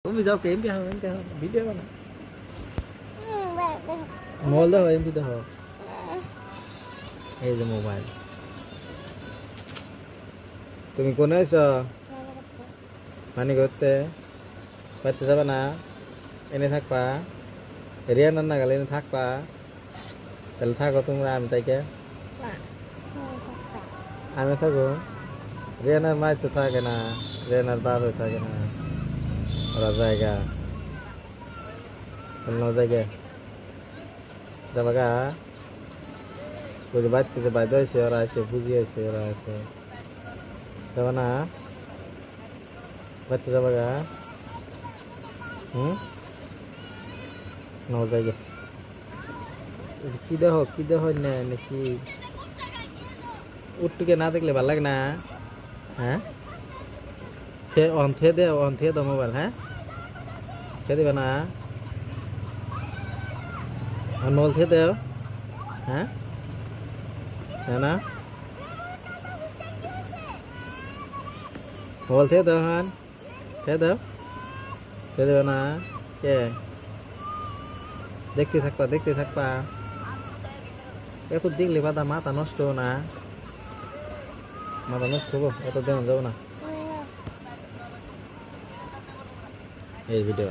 তুমি যাও কে এমপি হও এমপি হও ভিডিও বানা মোবাইল দাও এমপি দাও এই যে মোবাইল তুমি কোনে আছো পানি করতে বাইতে যাবে না এনে থাকবা রিয়া নান্না গেলে এনে থাকবা তাহলে থাকো তোমরা আমি তাইকে আমি থাকো রিয়ানার মাই তো থাকে না রিয়ানার বাবা থাকে না ওরা জায়গা অন্য জায়গায় যাবা গা ওই যে বাড়িতে যে বাইরে আছে ওরা আছে বুঝি আছে ওরা আছে যাবা না বাড়িতে যাবা গা ন জায়গা কি দেহ না নাকি উঠটুকে না দেখলে ভালো লাগে না হ্যাঁ অন্থে দে মোবাইল হ্যাঁ খেয়ে দেবে না মোবাইল খেয়ে দেও হ্যাঁ না মোবাইল খেয়ে দেও হ্যাঁ খেয়ে দেবে না কে দেখতে থাকবা এত দেখলে বাদা মাথা নষ্ট না মাথা নষ্ট হবো এত দেওয়া যাবো না এই ভিডিও